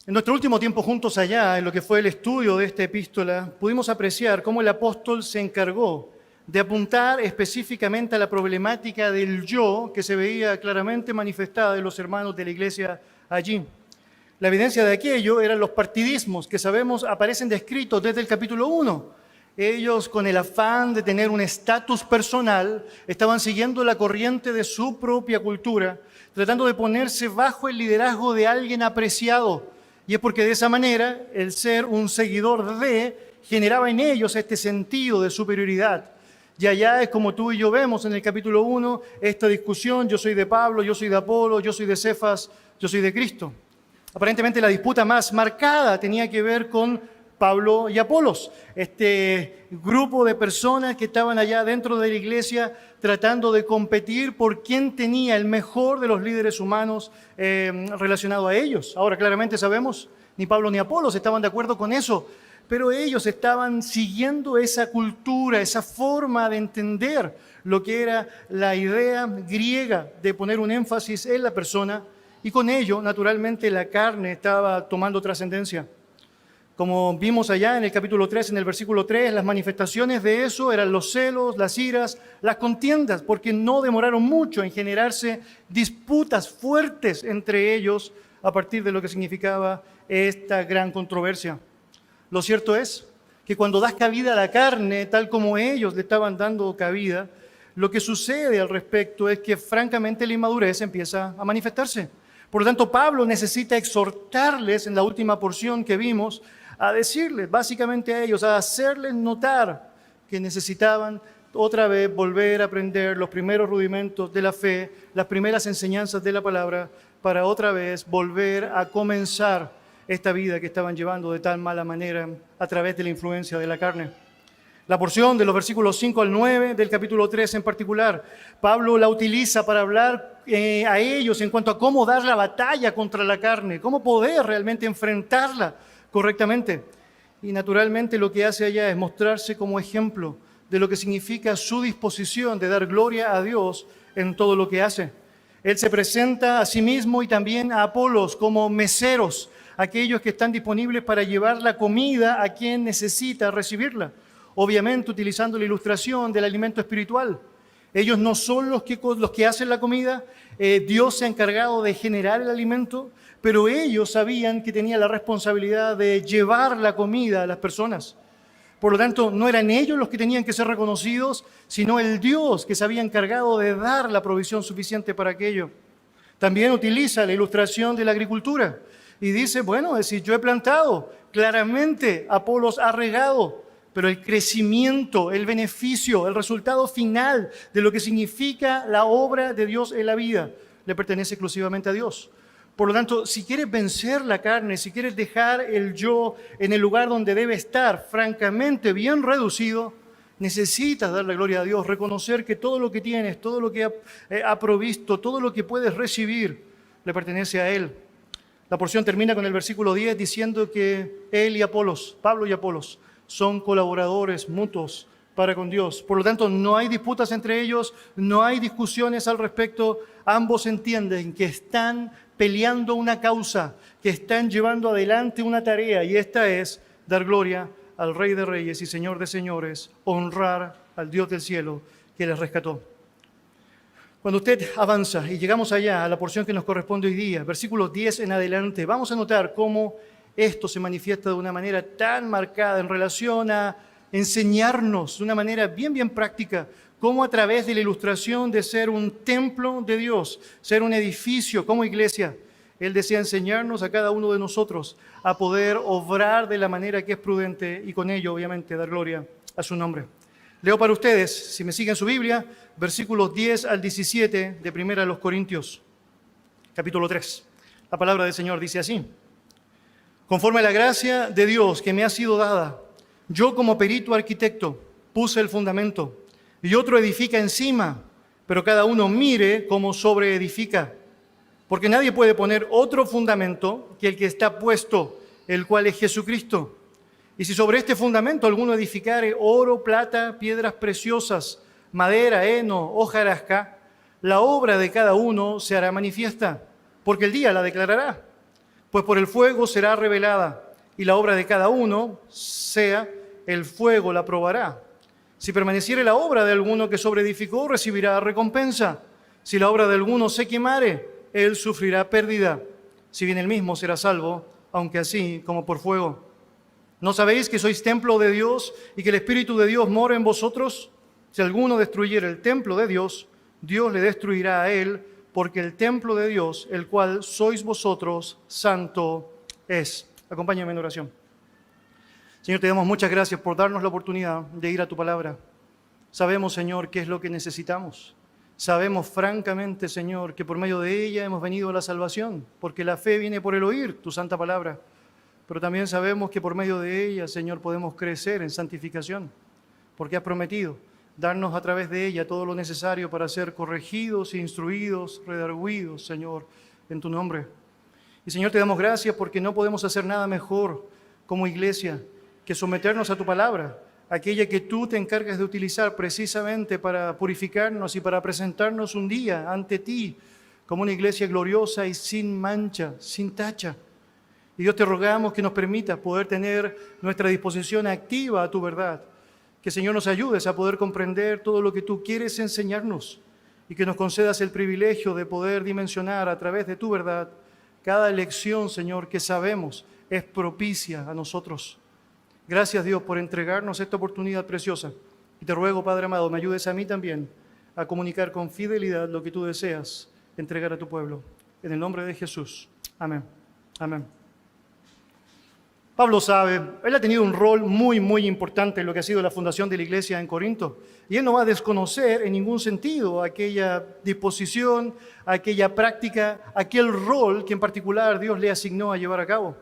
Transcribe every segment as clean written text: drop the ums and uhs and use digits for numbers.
En nuestro último tiempo juntos allá, en lo que fue el estudio de esta epístola, pudimos apreciar cómo el apóstol se encargó de apuntar específicamente a la problemática del yo que se veía claramente manifestada en los hermanos de la iglesia allí. La evidencia de aquello eran los partidismos que sabemos aparecen descritos desde el capítulo 1. Ellos, con el afán de tener un estatus personal, estaban siguiendo la corriente de su propia cultura, tratando de ponerse bajo el liderazgo de alguien apreciado. Y es porque de esa manera el ser un seguidor de generaba en ellos este sentido de superioridad. Y allá es como tú y yo vemos en el capítulo 1 esta discusión: yo soy de Pablo, yo soy de Apolo, yo soy de Cefas, yo soy de Cristo. Aparentemente la disputa más marcada tenía que ver con Pablo y Apolos, este grupo de personas que estaban allá dentro de la iglesia tratando de competir por quién tenía el mejor de los líderes humanos relacionado a ellos. Ahora, claramente sabemos, ni Pablo ni Apolos estaban de acuerdo con eso, pero ellos estaban siguiendo esa cultura, esa forma de entender lo que era la idea griega de poner un énfasis en la persona, y con ello, naturalmente, la carne estaba tomando trascendencia. Como vimos allá en el capítulo 3, en el versículo 3, las manifestaciones de eso eran los celos, las iras, las contiendas, porque no demoraron mucho en generarse disputas fuertes entre ellos a partir de lo que significaba esta gran controversia. Lo cierto es que cuando das cabida a la carne, tal como ellos le estaban dando cabida, lo que sucede al respecto es que francamente la inmadurez empieza a manifestarse. Por lo tanto, Pablo necesita exhortarles en la última porción que vimos, a decirles básicamente a ellos, a hacerles notar que necesitaban otra vez volver a aprender los primeros rudimentos de la fe, las primeras enseñanzas de la palabra, para otra vez volver a comenzar esta vida que estaban llevando de tan mala manera a través de la influencia de la carne. La porción de los versículos 5 al 9 del capítulo 3 en particular, Pablo la utiliza para hablar a ellos en cuanto a cómo dar la batalla contra la carne, cómo poder realmente enfrentarla correctamente. Y naturalmente lo que hace allá es mostrarse como ejemplo de lo que significa su disposición de dar gloria a Dios en todo lo que hace. Él se presenta a sí mismo y también a Apolos como meseros, aquellos que están disponibles para llevar la comida a quien necesita recibirla. Obviamente utilizando la ilustración del alimento espiritual. Ellos no son los que hacen la comida, Dios se ha encargado de generar el alimento, pero ellos sabían que tenían la responsabilidad de llevar la comida a las personas. Por lo tanto, no eran ellos los que tenían que ser reconocidos, sino el Dios que se había encargado de dar la provisión suficiente para aquello. También utiliza la ilustración de la agricultura y dice, bueno, es decir, yo he plantado, claramente Apolos ha regado, pero el crecimiento, el beneficio, el resultado final de lo que significa la obra de Dios en la vida, le pertenece exclusivamente a Dios. Por lo tanto, si quieres vencer la carne, si quieres dejar el yo en el lugar donde debe estar, francamente bien reducido, necesitas darle gloria a Dios, reconocer que todo lo que tienes, todo lo que ha provisto, todo lo que puedes recibir, le pertenece a Él. La porción termina con el versículo 10 diciendo que Él y Apolos, Pablo y Apolos, son colaboradores mutuos para con Dios. Por lo tanto, no hay disputas entre ellos, no hay discusiones al respecto. Ambos entienden que están peleando una causa, que están llevando adelante una tarea, y esta es dar gloria al Rey de Reyes y Señor de Señores, honrar al Dios del cielo que les rescató. Cuando usted avanza y llegamos allá a la porción que nos corresponde hoy día, versículos 10 en adelante, vamos a notar cómo esto se manifiesta de una manera tan marcada en relación a enseñarnos de una manera bien práctica cómo a través de la ilustración de ser un templo de Dios, ser un edificio como iglesia, Él desea enseñarnos a cada uno de nosotros a poder obrar de la manera que es prudente y con ello, obviamente, dar gloria a su nombre. Leo para ustedes, si me siguen su Biblia, versículos 10 al 17 de 1 Corintios, capítulo 3. La palabra del Señor dice así: conforme a la gracia de Dios que me ha sido dada, yo como perito arquitecto puse el fundamento y otro edifica encima, pero cada uno mire cómo sobreedifica. Porque nadie puede poner otro fundamento que el que está puesto, el cual es Jesucristo. Y si sobre este fundamento alguno edificare oro, plata, piedras preciosas, madera, heno, hojarasca, la obra de cada uno se hará manifiesta, porque el día la declarará, Pues por el fuego será revelada, y la obra de cada uno, sea el fuego la probará. Si permaneciere la obra de alguno que sobreedificó, recibirá recompensa. Si la obra de alguno se quemare, él sufrirá pérdida. Si bien él mismo será salvo, aunque así como por fuego. ¿No sabéis que sois templo de Dios y que el Espíritu de Dios mora en vosotros? Si alguno destruyere el templo de Dios, Dios le destruirá a él, porque el templo de Dios, el cual sois vosotros, santo es. Acompáñame en oración. Señor, te damos muchas gracias por darnos la oportunidad de ir a tu palabra. Sabemos, Señor, qué es lo que necesitamos. Sabemos francamente, Señor, que por medio de ella hemos venido a la salvación, porque la fe viene por el oír tu santa palabra. Pero también sabemos que por medio de ella, Señor, podemos crecer en santificación, porque has prometido darnos a través de ella todo lo necesario para ser corregidos, instruidos, redarguidos, Señor, en tu nombre. Y, Señor, te damos gracias porque no podemos hacer nada mejor como iglesia que someternos a tu palabra, aquella que tú te encargas de utilizar precisamente para purificarnos y para presentarnos un día ante ti como una iglesia gloriosa y sin mancha, sin tacha. Y Dios, te rogamos que nos permitas poder tener nuestra disposición activa a tu verdad, que, Señor, nos ayudes a poder comprender todo lo que tú quieres enseñarnos y que nos concedas el privilegio de poder dimensionar a través de tu verdad cada lección, Señor, que sabemos es propicia a nosotros. Gracias, Dios, por entregarnos esta oportunidad preciosa. Y te ruego, Padre amado, me ayudes a mí también a comunicar con fidelidad lo que tú deseas entregar a tu pueblo. En el nombre de Jesús. Amén. Amén. Pablo sabe, él ha tenido un rol muy, muy importante en lo que ha sido la fundación de la iglesia en Corinto. Y él no va a desconocer en ningún sentido aquella disposición, aquella práctica, aquel rol que en particular Dios le asignó a llevar a cabo.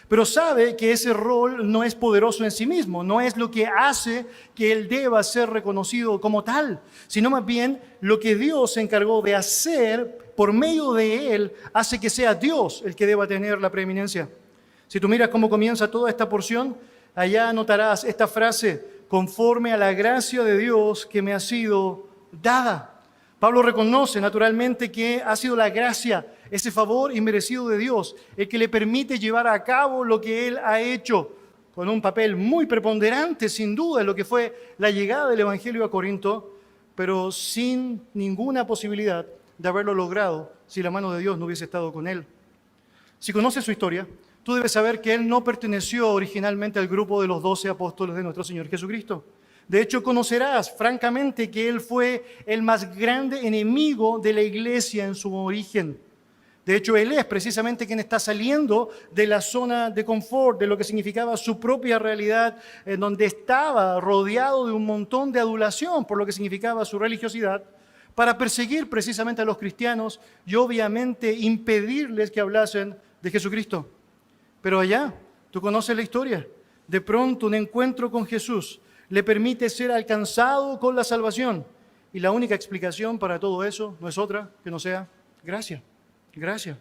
Pero sabe que ese rol no es poderoso en sí mismo, no es lo que hace que él deba ser reconocido como tal, sino más bien lo que Dios se encargó de hacer por medio de él hace que sea Dios el que deba tener la preeminencia. Si tú miras cómo comienza toda esta porción, allá notarás esta frase, conforme a la gracia de Dios que me ha sido dada. Pablo reconoce naturalmente que ha sido la gracia, ese favor inmerecido de Dios, el que le permite llevar a cabo lo que él ha hecho, con un papel muy preponderante, sin duda, en lo que fue la llegada del Evangelio a Corinto, pero sin ninguna posibilidad de haberlo logrado si la mano de Dios no hubiese estado con él. Si conoces su historia, tú debes saber que él no perteneció originalmente al grupo de los 12 apóstoles de nuestro Señor Jesucristo. De hecho, conocerás francamente que él fue el más grande enemigo de la iglesia en su origen. De hecho, él es precisamente quien está saliendo de la zona de confort, de lo que significaba su propia realidad, en donde estaba rodeado de un montón de adulación por lo que significaba su religiosidad, para perseguir precisamente a los cristianos y obviamente impedirles que hablasen de Jesucristo. Pero allá, tú conoces la historia, de pronto un encuentro con Jesús le permite ser alcanzado con la salvación. Y la única explicación para todo eso no es otra que no sea gracia. Gracia.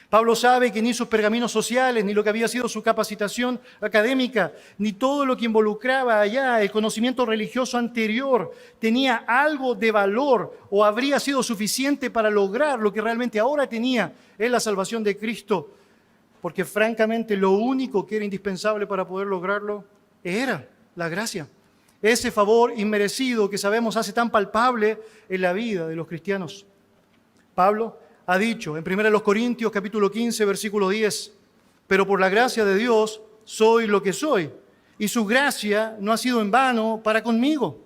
Pablo sabe que ni sus pergaminos sociales, ni lo que había sido su capacitación académica, ni todo lo que involucraba allá el conocimiento religioso anterior tenía algo de valor o habría sido suficiente para lograr lo que realmente ahora tenía, es la salvación de Cristo. Porque francamente lo único que era indispensable para poder lograrlo era la gracia. Ese favor inmerecido que sabemos hace tan palpable en la vida de los cristianos. Pablo ha dicho en 1 Corintios capítulo 15, versículo 10, pero por la gracia de Dios soy lo que soy, y su gracia no ha sido en vano para conmigo.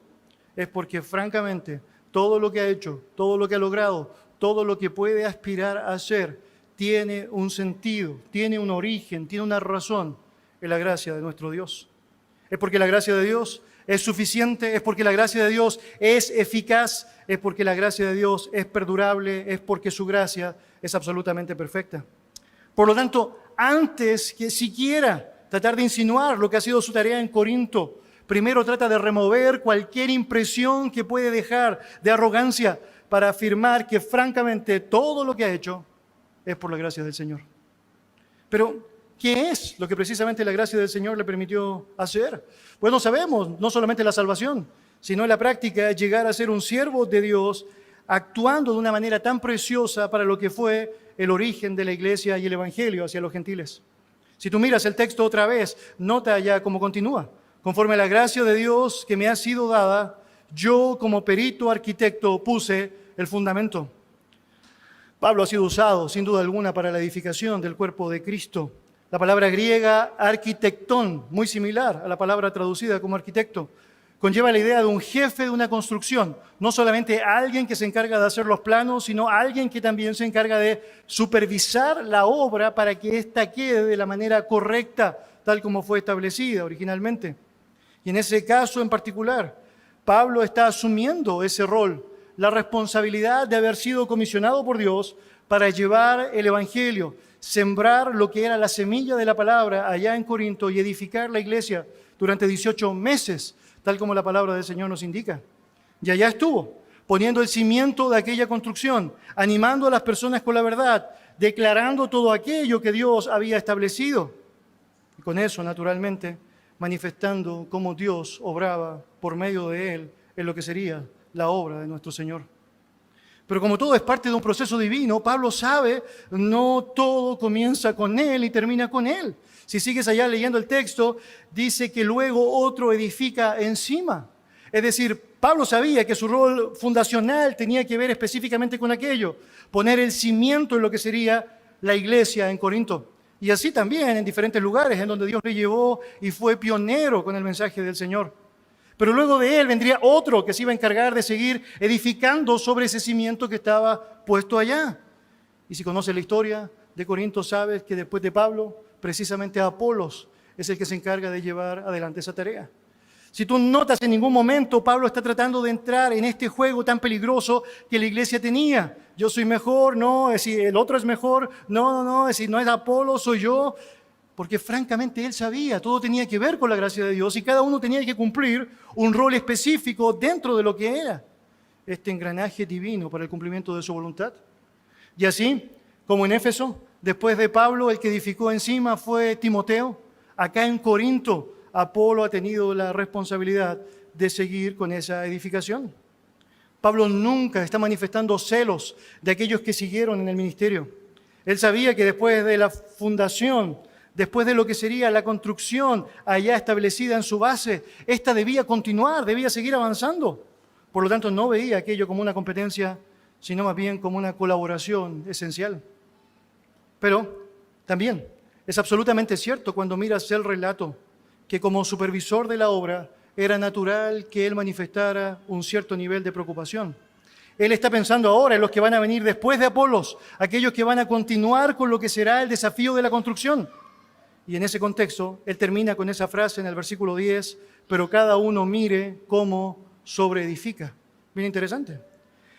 Es porque francamente todo lo que ha hecho, todo lo que ha logrado, todo lo que puede aspirar a ser, tiene un sentido, tiene un origen, tiene una razón en la gracia de nuestro Dios. Es porque la gracia de Dios es suficiente, es porque la gracia de Dios es eficaz, es porque la gracia de Dios es perdurable, es porque su gracia es absolutamente perfecta. Por lo tanto, antes que siquiera tratar de insinuar lo que ha sido su tarea en Corinto, primero trata de remover cualquier impresión que puede dejar de arrogancia para afirmar que francamente todo lo que ha hecho es por la gracia del Señor. Pero, ¿qué es lo que precisamente la gracia del Señor le permitió hacer? Pues no sabemos, no solamente la salvación, sino en la práctica llegar a ser un siervo de Dios, actuando de una manera tan preciosa para lo que fue el origen de la iglesia y el evangelio hacia los gentiles. Si tú miras el texto otra vez, nota ya cómo continúa. Conforme a la gracia de Dios que me ha sido dada, yo como perito arquitecto puse el fundamento. Pablo ha sido usado sin duda alguna para la edificación del cuerpo de Cristo. La palabra griega arquitectón, muy similar a la palabra traducida como arquitecto, conlleva la idea de un jefe de una construcción, no solamente alguien que se encarga de hacer los planos, sino alguien que también se encarga de supervisar la obra para que ésta quede de la manera correcta, tal como fue establecida originalmente. Y en ese caso en particular, Pablo está asumiendo ese rol, la responsabilidad de haber sido comisionado por Dios para llevar el evangelio, sembrar lo que era la semilla de la palabra allá en Corinto y edificar la iglesia durante 18 meses, tal como la palabra del Señor nos indica. Y allá estuvo, poniendo el cimiento de aquella construcción, animando a las personas con la verdad, declarando todo aquello que Dios había establecido. Y con eso, naturalmente, manifestando cómo Dios obraba por medio de él en lo que sería la obra de nuestro Señor. Pero como todo es parte de un proceso divino, Pablo sabe, no todo comienza con él y termina con él. Si sigues allá leyendo el texto, dice que luego otro edifica encima. Es decir, Pablo sabía que su rol fundacional tenía que ver específicamente con aquello, poner el cimiento en lo que sería la iglesia en Corinto. Y así también en diferentes lugares en donde Dios le llevó y fue pionero con el mensaje del Señor. Pero luego de él vendría otro que se iba a encargar de seguir edificando sobre ese cimiento que estaba puesto allá. Y si conoces la historia de Corinto, sabes que después de Pablo, precisamente Apolos es el que se encarga de llevar adelante esa tarea. Si tú notas, en ningún momento Pablo está tratando de entrar en este juego tan peligroso que la iglesia tenía. Yo soy mejor, no, es decir, el otro es mejor, no, es decir, no es Apolos, soy yo. Porque francamente él sabía, todo tenía que ver con la gracia de Dios y cada uno tenía que cumplir un rol específico dentro de lo que era este engranaje divino para el cumplimiento de su voluntad. Y así, como en Éfeso, después de Pablo, el que edificó encima fue Timoteo. Acá en Corinto, Apolo ha tenido la responsabilidad de seguir con esa edificación. Pablo nunca está manifestando celos de aquellos que siguieron en el ministerio. Él sabía que después de la fundación, después de lo que sería la construcción allá establecida en su base, esta debía continuar, debía seguir avanzando. Por lo tanto, no veía aquello como una competencia, sino más bien como una colaboración esencial. Pero también es absolutamente cierto cuando miras el relato que como supervisor de la obra era natural que él manifestara un cierto nivel de preocupación. Él está pensando ahora en los que van a venir después de Apolos, aquellos que van a continuar con lo que será el desafío de la construcción. Y en ese contexto, él termina con esa frase en el versículo 10, pero cada uno mire cómo sobreedifica. Bien interesante.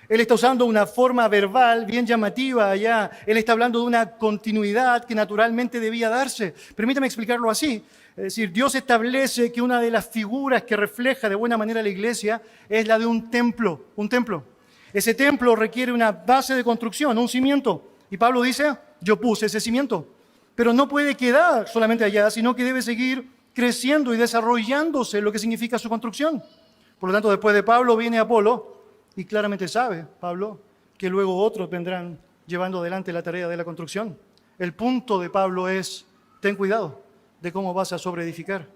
Él está usando una forma verbal bien llamativa allá. Él está hablando de una continuidad que naturalmente debía darse. Permítame explicarlo así. Es decir, Dios establece que una de las figuras que refleja de buena manera la iglesia es la de un templo. Un templo. Ese templo requiere una base de construcción, un cimiento. Y Pablo dice, yo puse ese cimiento. Pero no puede quedar solamente allá, sino que debe seguir creciendo y desarrollándose lo que significa su construcción. Por lo tanto, después de Pablo viene Apolo, y claramente sabe Pablo que luego otros vendrán llevando adelante la tarea de la construcción. El punto de Pablo es, ten cuidado de cómo vas a sobreedificar.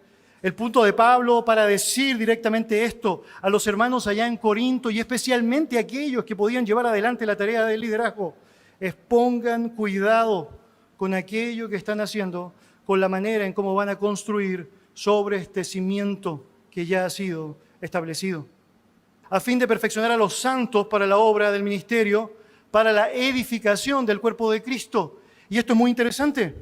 El punto de Pablo para decir directamente esto a los hermanos allá en Corinto y especialmente a aquellos que podían llevar adelante la tarea del liderazgo es pongan cuidado con aquello que están haciendo, con la manera en cómo van a construir sobre este cimiento que ya ha sido establecido, a fin de perfeccionar a los santos para la obra del ministerio, para la edificación del cuerpo de Cristo. Y esto es muy interesante,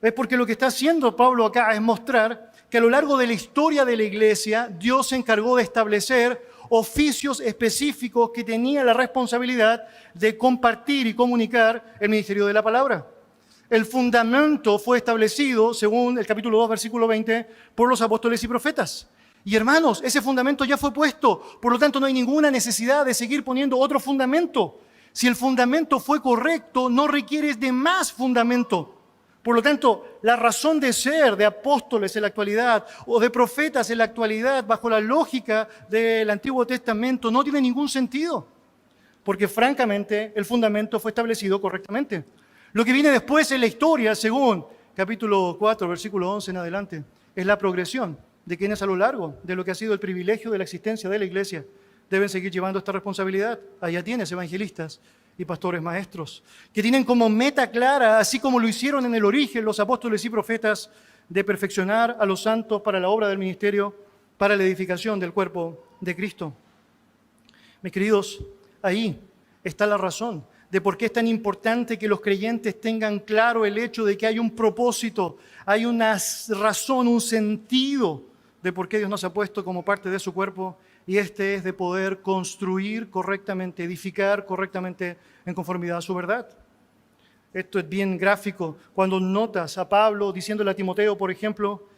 es porque lo que está haciendo Pablo acá es mostrar que a lo largo de la historia de la iglesia, Dios se encargó de establecer oficios específicos que tenían la responsabilidad de compartir y comunicar el ministerio de la palabra. El fundamento fue establecido, según el capítulo 2, versículo 20, por los apóstoles y profetas. Y hermanos, ese fundamento ya fue puesto, por lo tanto no hay ninguna necesidad de seguir poniendo otro fundamento. Si el fundamento fue correcto, no requieres de más fundamento. Por lo tanto, la razón de ser de apóstoles en la actualidad o de profetas en la actualidad, bajo la lógica del Antiguo Testamento, no tiene ningún sentido, porque francamente el fundamento fue establecido correctamente. Lo que viene después en la historia, según capítulo 4, versículo 11 en adelante, es la progresión de quienes a lo largo de lo que ha sido el privilegio de la existencia de la iglesia deben seguir llevando esta responsabilidad. Allá tienes evangelistas y pastores maestros, que tienen como meta clara, así como lo hicieron en el origen los apóstoles y profetas, de perfeccionar a los santos para la obra del ministerio, para la edificación del cuerpo de Cristo. Mis queridos, ahí está la razón de por qué es tan importante que los creyentes tengan claro el hecho de que hay un propósito, hay una razón, un sentido de por qué Dios nos ha puesto como parte de su cuerpo, y este es de poder construir correctamente, edificar correctamente en conformidad a su verdad. Esto es bien gráfico cuando notas a Pablo diciéndole a Timoteo, por ejemplo,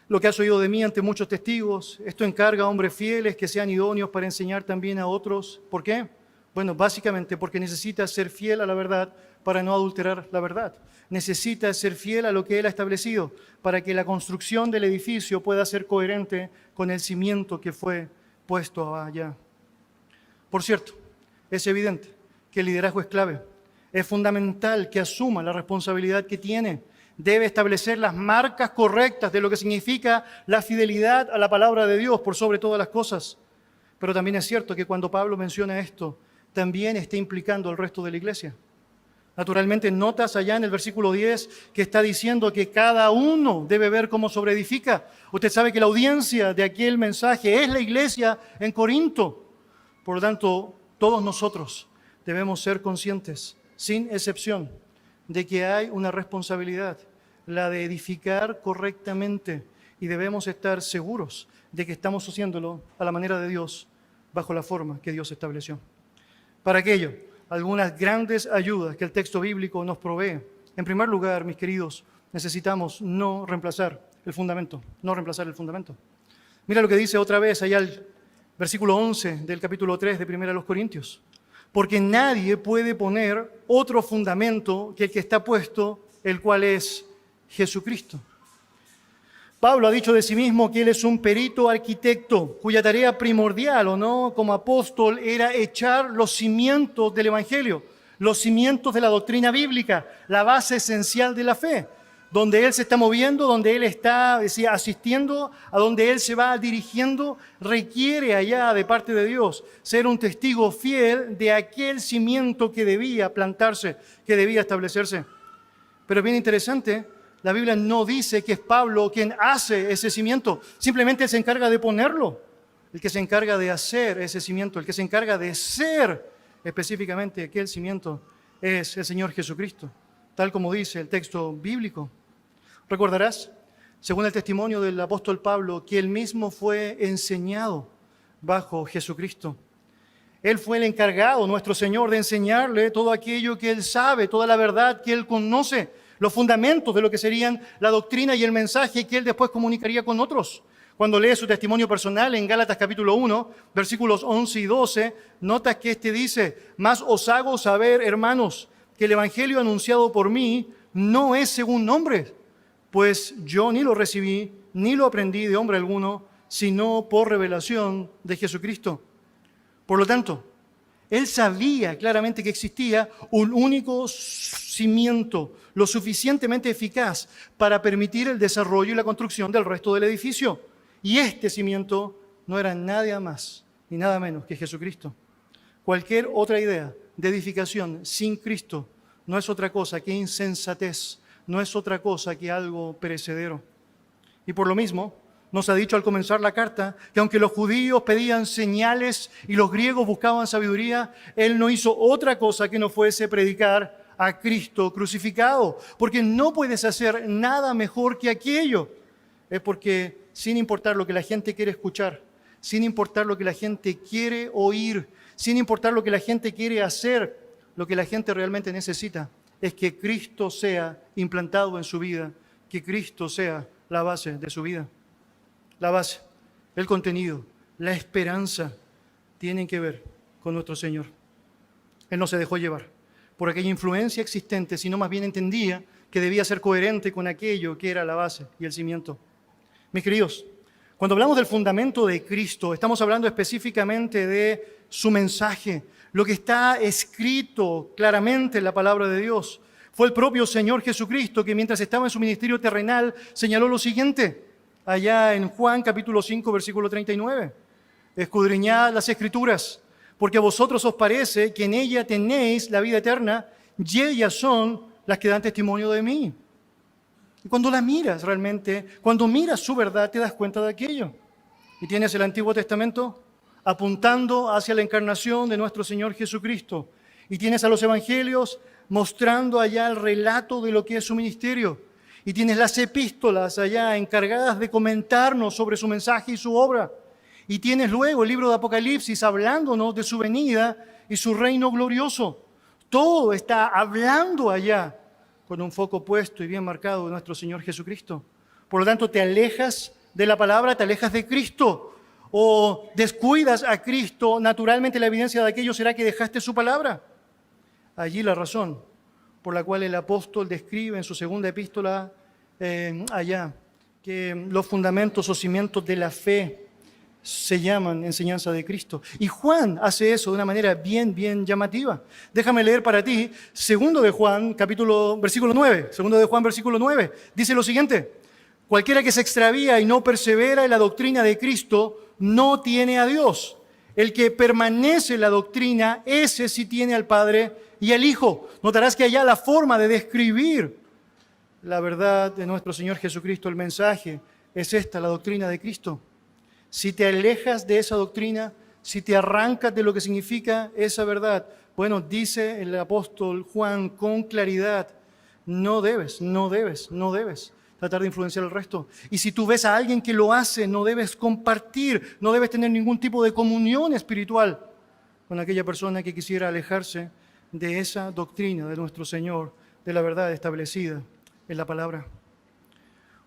lo que has oído de mí ante muchos testigos, esto encarga a hombres fieles que sean idóneos para enseñar también a otros. ¿Por qué? Bueno, básicamente porque necesitas ser fiel a la verdad para no adulterar la verdad. Necesitas ser fiel a lo que Él ha establecido para que la construcción del edificio pueda ser coherente con el cimiento que fue puesto allá. Por cierto, es evidente que el liderazgo es clave. Es fundamental que asuma la responsabilidad que tiene. Debe establecer las marcas correctas de lo que significa la fidelidad a la palabra de Dios por sobre todas las cosas. Pero también es cierto que cuando Pablo menciona esto, también está implicando al resto de la iglesia. Naturalmente, notas allá en el versículo 10 que está diciendo que cada uno debe ver cómo sobreedifica. Usted sabe que la audiencia de aquel mensaje es la iglesia en Corinto. Por lo tanto, todos nosotros debemos ser conscientes, sin excepción, de que hay una responsabilidad, la de edificar correctamente, y debemos estar seguros de que estamos haciéndolo a la manera de Dios, bajo la forma que Dios estableció. Para aquello, algunas grandes ayudas que el texto bíblico nos provee. En primer lugar, mis queridos, necesitamos no reemplazar el fundamento. Mira lo que dice otra vez allá el versículo 11 del capítulo 3 de 1 Corintios. Porque nadie puede poner otro fundamento que el que está puesto, el cual es Jesucristo. Pablo ha dicho de sí mismo que él es un perito arquitecto, cuya tarea primordial, ¿o no?, como apóstol, era echar los cimientos del Evangelio, los cimientos de la doctrina bíblica, la base esencial de la fe, donde él se está moviendo, donde él está asistiendo, a donde él se va dirigiendo, requiere allá de parte de Dios ser un testigo fiel de aquel cimiento que debía plantarse, que debía establecerse. Pero bien interesante, la Biblia no dice que es Pablo quien hace ese cimiento, simplemente él se encarga de ponerlo. El que se encarga de hacer ese cimiento, el que se encarga de ser específicamente aquel cimiento es el Señor Jesucristo, tal como dice el texto bíblico. Recordarás, según el testimonio del apóstol Pablo, que él mismo fue enseñado bajo Jesucristo. Él fue el encargado, nuestro Señor, de enseñarle todo aquello que él sabe, toda la verdad que él conoce, los fundamentos de lo que serían la doctrina y el mensaje que él después comunicaría con otros. Cuando lees su testimonio personal en Gálatas capítulo 1, versículos 11 y 12, notas que dice: «Mas os hago saber, hermanos, que el evangelio anunciado por mí no es según hombres, pues yo ni lo recibí, ni lo aprendí de hombre alguno, sino por revelación de Jesucristo». Por lo tanto, él sabía claramente que existía un único cimiento, lo suficientemente eficaz para permitir el desarrollo y la construcción del resto del edificio. Y este cimiento no era nada más ni nada menos que Jesucristo. Cualquier otra idea de edificación sin Cristo no es otra cosa que insensatez, no es otra cosa que algo perecedero. Y por lo mismo, nos ha dicho al comenzar la carta que aunque los judíos pedían señales y los griegos buscaban sabiduría, él no hizo otra cosa que no fuese predicar a Cristo crucificado, porque no puedes hacer nada mejor que aquello. Es porque sin importar lo que la gente quiere escuchar, sin importar lo que la gente quiere oír, sin importar lo que la gente quiere hacer, lo que la gente realmente necesita es que Cristo sea implantado en su vida, que Cristo sea la base de su vida. La base, el contenido, la esperanza tienen que ver con nuestro Señor. Él no se dejó llevar por aquella influencia existente, sino más bien entendía que debía ser coherente con aquello que era la base y el cimiento. Mis queridos, cuando hablamos del fundamento de Cristo, estamos hablando específicamente de su mensaje, lo que está escrito claramente en la palabra de Dios. Fue el propio Señor Jesucristo que mientras estaba en su ministerio terrenal señaló lo siguiente, allá en Juan capítulo 5, versículo 39. Escudriñad las Escrituras, porque a vosotros os parece que en ella tenéis la vida eterna, y ellas son las que dan testimonio de mí. Y cuando la miras realmente, cuando miras su verdad, te das cuenta de aquello. Y tienes el Antiguo Testamento apuntando hacia la encarnación de nuestro Señor Jesucristo. Y tienes a los Evangelios mostrando allá el relato de lo que es su ministerio. Y tienes las epístolas allá encargadas de comentarnos sobre su mensaje y su obra. Y tienes luego el libro de Apocalipsis hablándonos de su venida y su reino glorioso. Todo está hablando allá con un foco puesto y bien marcado de nuestro Señor Jesucristo. Por lo tanto, te alejas de la palabra, te alejas de Cristo o descuidas a Cristo, naturalmente la evidencia de aquello será que dejaste su palabra. Allí la razón por la cual el apóstol describe en su segunda epístola allá que los fundamentos o cimientos de la fe se llaman enseñanza de Cristo. Y Juan hace eso de una manera bien llamativa. Déjame leer para ti, segundo de Juan, versículo 9. Segundo de Juan, versículo 9. Dice lo siguiente: cualquiera que se extravía y no persevera en la doctrina de Cristo, no tiene a Dios. El que permanece en la doctrina, ese sí tiene al Padre y al Hijo. Notarás que allá la forma de describir la verdad de nuestro Señor Jesucristo, el mensaje, es esta, la doctrina de Cristo. Si te alejas de esa doctrina, si te arrancas de lo que significa esa verdad, bueno, dice el apóstol Juan con claridad, no debes tratar de influenciar al resto. Y si tú ves a alguien que lo hace, no debes compartir, no debes tener ningún tipo de comunión espiritual con aquella persona que quisiera alejarse de esa doctrina de nuestro Señor, de la verdad establecida en la palabra.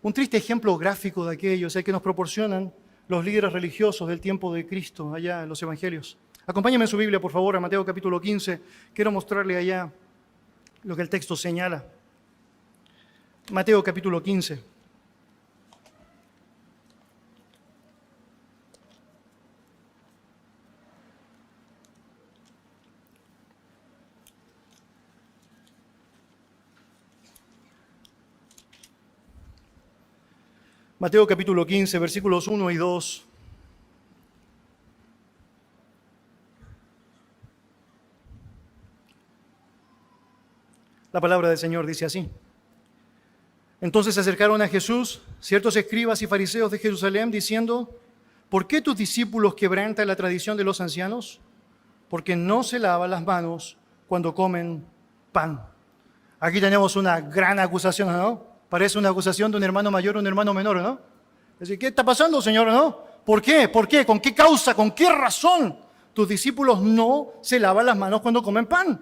Un triste ejemplo gráfico de aquello es el que nos proporcionan los líderes religiosos del tiempo de Cristo, allá en los Evangelios. Acompáñame en su Biblia, por favor, a Mateo capítulo 15. Quiero mostrarle allá lo que el texto señala. Mateo capítulo 15. Mateo capítulo 15, versículos 1 y 2. La palabra del Señor dice así. Entonces se acercaron a Jesús ciertos escribas y fariseos de Jerusalén diciendo: ¿por qué tus discípulos quebrantan la tradición de los ancianos? Porque no se lavan las manos cuando comen pan. Aquí tenemos una gran acusación, ¿no? Parece una acusación de un hermano mayor o un hermano menor, ¿no? Es decir, ¿qué está pasando, Señor, no? ¿Por qué? ¿Por qué? ¿Con qué causa? ¿Con qué razón tus discípulos no se lavan las manos cuando comen pan?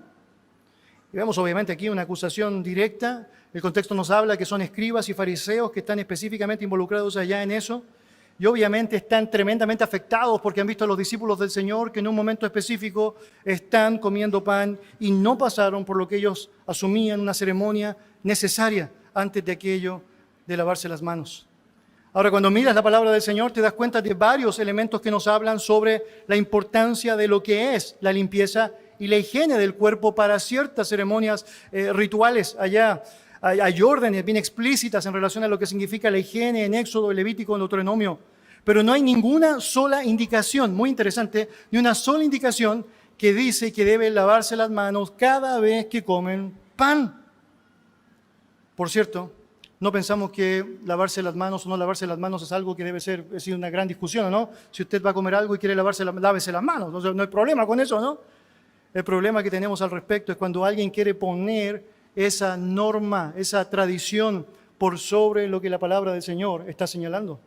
Y vemos obviamente aquí una acusación directa. El contexto nos habla que son escribas y fariseos que están específicamente involucrados allá en eso. Y obviamente están tremendamente afectados porque han visto a los discípulos del Señor que en un momento específico están comiendo pan y no pasaron por lo que ellos asumían una ceremonia necesaria antes de aquello de lavarse las manos. Ahora, cuando miras la palabra del Señor, te das cuenta de varios elementos que nos hablan sobre la importancia de lo que es la limpieza y la higiene del cuerpo para ciertas ceremonias rituales. Allá hay órdenes bien explícitas en relación a lo que significa la higiene en Éxodo, Levítico, en Deuteronomio. Pero no hay ninguna sola indicación, muy interesante, ni una sola indicación que dice que deben lavarse las manos cada vez que comen pan. Por cierto, no pensamos que lavarse las manos o no lavarse las manos es algo que debe ser una gran discusión, ¿no? Si usted va a comer algo y quiere lávese las manos, no hay problema con eso, ¿no? El problema que tenemos al respecto es cuando alguien quiere poner esa norma, esa tradición por sobre lo que la palabra del Señor está señalando.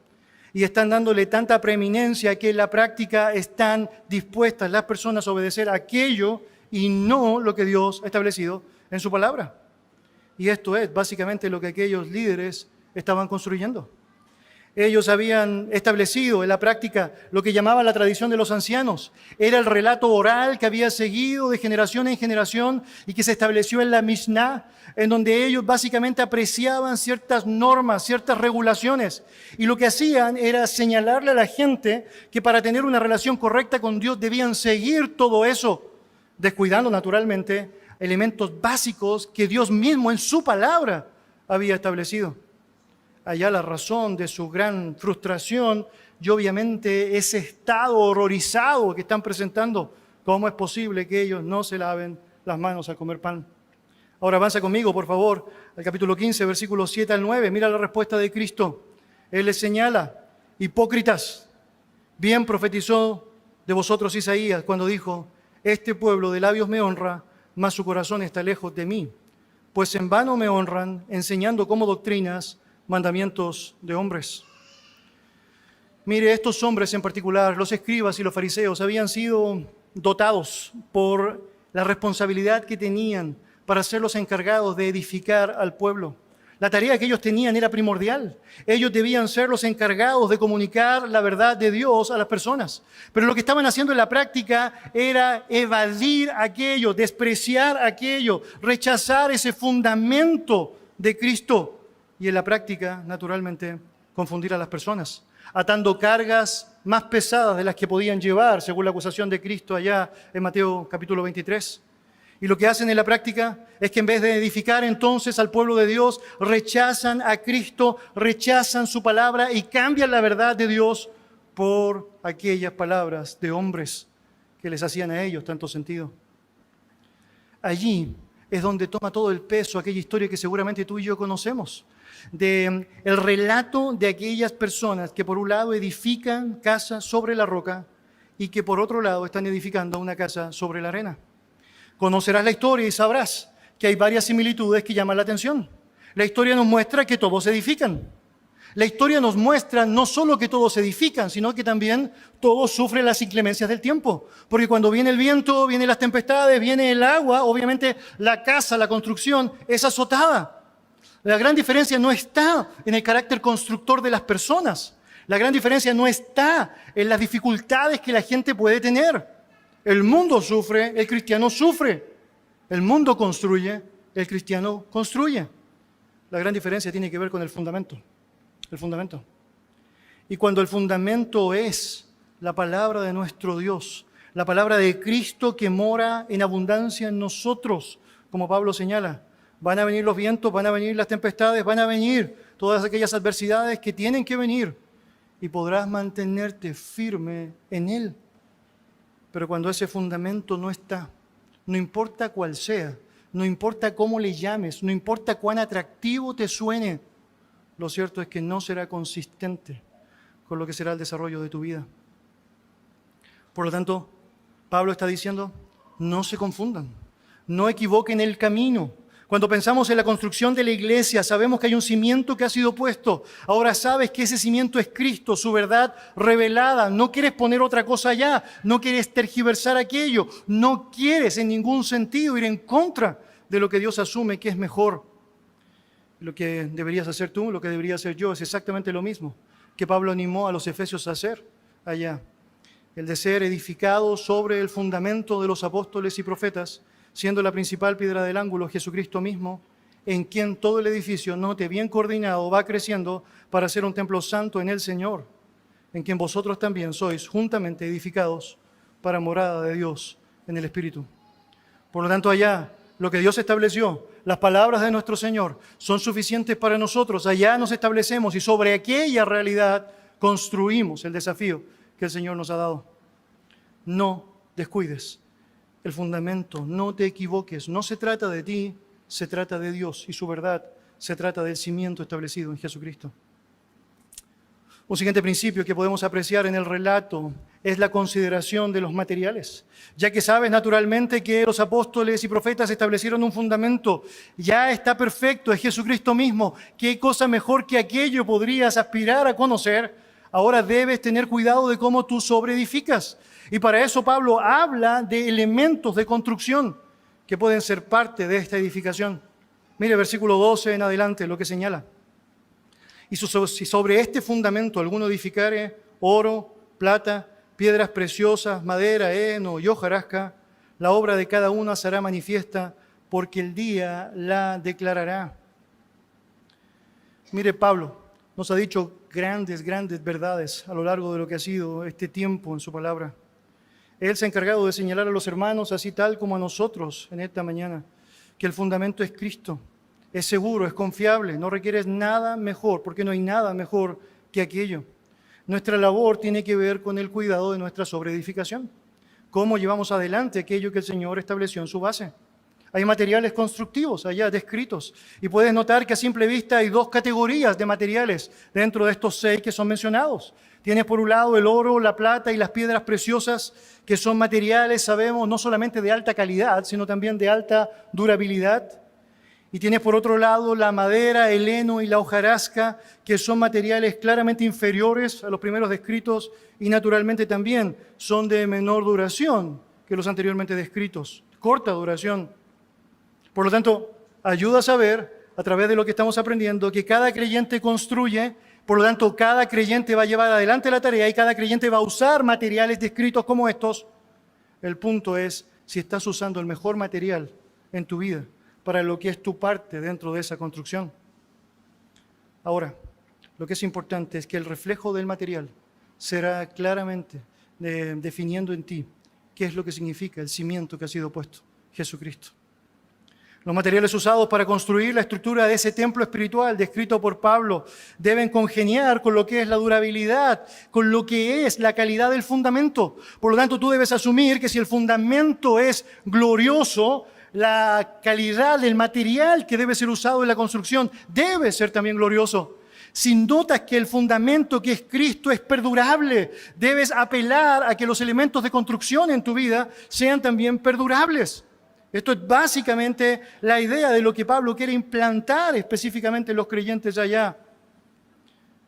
Y están dándole tanta preeminencia que en la práctica están dispuestas las personas a obedecer aquello y no lo que Dios ha establecido en su palabra. Y esto es básicamente lo que aquellos líderes estaban construyendo. Ellos habían establecido en la práctica lo que llamaban la tradición de los ancianos. Era el relato oral que había seguido de generación en generación y que se estableció en la Mishnah, en donde ellos básicamente apreciaban ciertas normas, ciertas regulaciones. Y lo que hacían era señalarle a la gente que para tener una relación correcta con Dios debían seguir todo eso, descuidando naturalmente elementos básicos que Dios mismo en su palabra había establecido. Allá la razón de su gran frustración y obviamente ese estado horrorizado que están presentando. ¿Cómo es posible que ellos no se laven las manos al comer pan? Ahora avanza conmigo, por favor, al capítulo 15, versículos 7 al 9. Mira la respuesta de Cristo. Él les señala: hipócritas, bien profetizó de vosotros Isaías cuando dijo: este pueblo de labios me honra, mas su corazón está lejos de mí. Pues en vano me honran, enseñando como doctrinas mandamientos de hombres. Mire, estos hombres en particular, los escribas y los fariseos, habían sido dotados por la responsabilidad que tenían para ser los encargados de edificar al pueblo. La tarea que ellos tenían era primordial. Ellos debían ser los encargados de comunicar la verdad de Dios a las personas. Pero lo que estaban haciendo en la práctica era evadir aquello, despreciar aquello, rechazar ese fundamento de Cristo. Y en la práctica, naturalmente, confundir a las personas, atando cargas más pesadas de las que podían llevar, según la acusación de Cristo allá en Mateo capítulo 23. Y lo que hacen en la práctica es que en vez de edificar entonces al pueblo de Dios, rechazan a Cristo, rechazan su palabra y cambian la verdad de Dios por aquellas palabras de hombres que les hacían a ellos tanto sentido. Allí es donde toma todo el peso aquella historia que seguramente tú y yo conocemos, de el relato de aquellas personas que por un lado edifican casas sobre la roca y que por otro lado están edificando una casa sobre la arena. Conocerás la historia y sabrás que hay varias similitudes que llaman la atención. La historia nos muestra que todos edifican. La historia nos muestra no solo que todos edifican, sino que también todos sufren las inclemencias del tiempo. Porque cuando viene el viento, vienen las tempestades, viene el agua, obviamente la casa, la construcción es azotada. La gran diferencia no está en el carácter constructor de las personas. La gran diferencia no está en las dificultades que la gente puede tener. El mundo sufre, el cristiano sufre. El mundo construye, el cristiano construye. La gran diferencia tiene que ver con el fundamento. El fundamento. Y cuando el fundamento es la palabra de nuestro Dios, la palabra de Cristo que mora en abundancia en nosotros, como Pablo señala, van a venir los vientos, van a venir las tempestades, van a venir todas aquellas adversidades que tienen que venir y podrás mantenerte firme en Él. Pero cuando ese fundamento no está, no importa cuál sea, no importa cómo le llames, no importa cuán atractivo te suene, lo cierto es que no será consistente con lo que será el desarrollo de tu vida. Por lo tanto, Pablo está diciendo, no se confundan, no equivoquen el camino. Cuando pensamos en la construcción de la iglesia, sabemos que hay un cimiento que ha sido puesto. Ahora sabes que ese cimiento es Cristo, su verdad revelada. No quieres poner otra cosa allá, no quieres tergiversar aquello, no quieres en ningún sentido ir en contra de lo que Dios asume que es mejor. Lo que deberías hacer tú, lo que debería hacer yo, es exactamente lo mismo que Pablo animó a los efesios a hacer allá. El de ser edificados sobre el fundamento de los apóstoles y profetas, siendo la principal piedra del ángulo Jesucristo mismo, en quien todo el edificio, note, bien coordinado, va creciendo para ser un templo santo en el Señor, en quien vosotros también sois juntamente edificados para morada de Dios en el Espíritu. Por lo tanto, allá, lo que Dios estableció, las palabras de nuestro Señor, son suficientes para nosotros. Allá nos establecemos y sobre aquella realidad construimos el desafío que el Señor nos ha dado. No descuides el fundamento, no te equivoques. No se trata de ti, se trata de Dios y su verdad. Se trata del cimiento establecido en Jesucristo. Un siguiente principio que podemos apreciar en el relato es la consideración de los materiales. Ya que sabes naturalmente que los apóstoles y profetas establecieron un fundamento, ya está perfecto, es Jesucristo mismo. ¿Qué cosa mejor que aquello podrías aspirar a conocer? Ahora debes tener cuidado de cómo tú sobreedificas. Y para eso Pablo habla de elementos de construcción que pueden ser parte de esta edificación. Mire, versículo 12 en adelante, lo que señala. Y si sobre este fundamento alguno edificare oro, plata, piedras preciosas, madera, heno y hojarasca, la obra de cada uno será manifiesta, porque el día la declarará. Mire, Pablo nos ha dicho grandes verdades a lo largo de lo que ha sido este tiempo en su palabra. Él se ha encargado de señalar a los hermanos, así tal como a nosotros en esta mañana, que el fundamento es Cristo. Es seguro, es confiable, no requieres nada mejor, porque no hay nada mejor que aquello. Nuestra labor tiene que ver con el cuidado de nuestra sobreedificación. Cómo llevamos adelante aquello que el Señor estableció en su base. Hay materiales constructivos allá descritos y puedes notar que a simple vista hay dos categorías de materiales dentro de estos 6 que son mencionados. Tienes por un lado el oro, la plata y las piedras preciosas, que son materiales, sabemos, no solamente de alta calidad, sino también de alta durabilidad. Y tienes por otro lado la madera, el heno y la hojarasca, que son materiales claramente inferiores a los primeros descritos y naturalmente también son de menor duración que los anteriormente descritos, corta duración. Por lo tanto, ayuda a saber, a través de lo que estamos aprendiendo, que cada creyente construye, por lo tanto, cada creyente va a llevar adelante la tarea y cada creyente va a usar materiales descritos como estos. El punto es si estás usando el mejor material en tu vida para lo que es tu parte dentro de esa construcción. Ahora, lo que es importante es que el reflejo del material será claramente definiendo en ti qué es lo que significa el cimiento que ha sido puesto, Jesucristo. Los materiales usados para construir la estructura de ese templo espiritual descrito por Pablo deben congeniar con lo que es la durabilidad, con lo que es la calidad del fundamento. Por lo tanto, tú debes asumir que si el fundamento es glorioso, la calidad del material que debe ser usado en la construcción debe ser también glorioso. Si notas que el fundamento que es Cristo es perdurable, debes apelar a que los elementos de construcción en tu vida sean también perdurables. Esto es básicamente la idea de lo que Pablo quiere implantar específicamente en los creyentes allá.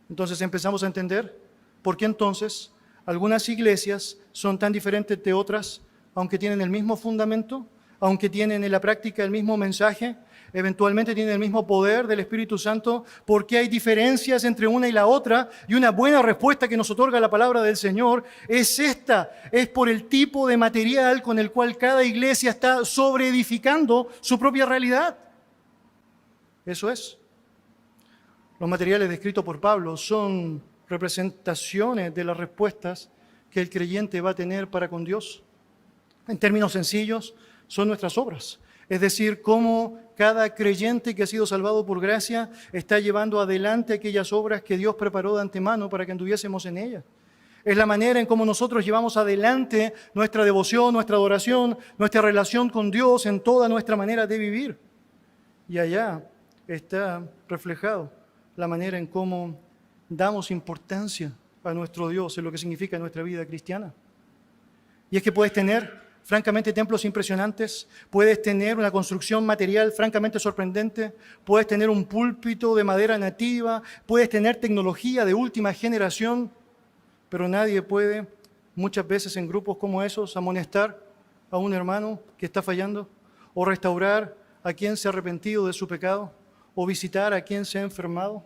Entonces empezamos a entender por qué entonces algunas iglesias son tan diferentes de otras, aunque tienen el mismo fundamento, aunque tienen en la práctica el mismo mensaje, eventualmente tienen el mismo poder del Espíritu Santo. ¿Por qué hay diferencias entre una y la otra? Y una buena respuesta que nos otorga la palabra del Señor es esta: es por el tipo de material con el cual cada iglesia está sobreedificando su propia realidad. Eso es. Los materiales descritos por Pablo son representaciones de las respuestas que el creyente va a tener para con Dios. En términos sencillos, son nuestras obras. Es decir, cómo cada creyente que ha sido salvado por gracia está llevando adelante aquellas obras que Dios preparó de antemano para que anduviésemos en ellas. Es la manera en cómo nosotros llevamos adelante nuestra devoción, nuestra adoración, nuestra relación con Dios en toda nuestra manera de vivir. Y allá está reflejado la manera en cómo damos importancia a nuestro Dios en lo que significa nuestra vida cristiana. Y es que puedes tener francamente templos impresionantes, puedes tener una construcción material francamente sorprendente, puedes tener un púlpito de madera nativa, puedes tener tecnología de última generación, pero nadie puede, muchas veces en grupos como esos, amonestar a un hermano que está fallando, o restaurar a quien se ha arrepentido de su pecado, o visitar a quien se ha enfermado.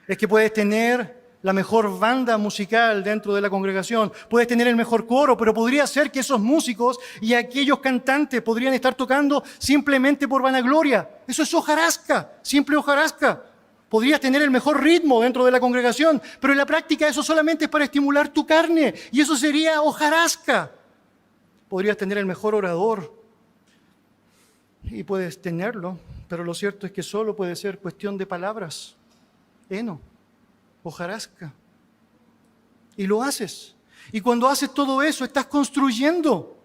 Es que puedes tener la mejor banda musical dentro de la congregación, puedes tener el mejor coro, pero podría ser que esos músicos y aquellos cantantes podrían estar tocando simplemente por vanagloria. Eso es hojarasca, simple hojarasca. Podrías tener el mejor ritmo dentro de la congregación, pero en la práctica eso solamente es para estimular tu carne, y eso sería hojarasca. Podrías tener el mejor orador, y puedes tenerlo, pero lo cierto es que solo puede ser cuestión de palabras, heno, hojarasca. Y lo haces. Y cuando haces todo eso, estás construyendo.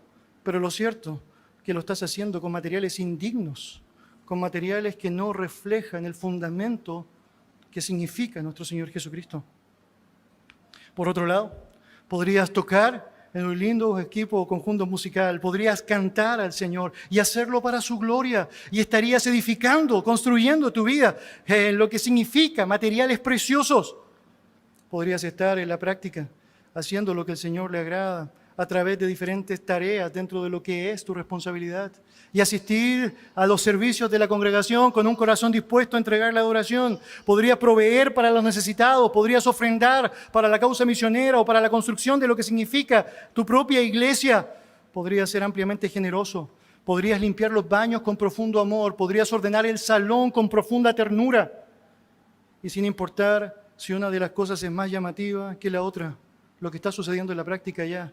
Pero lo cierto es que lo estás haciendo con materiales indignos, con materiales que no reflejan el fundamento que significa nuestro Señor Jesucristo. Por otro lado, podrías tocar en un lindo equipo o conjunto musical, podrías cantar al Señor y hacerlo para su gloria, y estarías edificando, construyendo tu vida en lo que significa materiales preciosos. Podrías estar en la práctica haciendo lo que el Señor le agrada a través de diferentes tareas dentro de lo que es tu responsabilidad, y asistir a los servicios de la congregación con un corazón dispuesto a entregar la adoración. Podrías proveer para los necesitados, podrías ofrendar para la causa misionera o para la construcción de lo que significa tu propia iglesia. Podrías ser ampliamente generoso, podrías limpiar los baños con profundo amor, podrías ordenar el salón con profunda ternura, y sin importar si una de las cosas es más llamativa que la otra, lo que está sucediendo en la práctica ya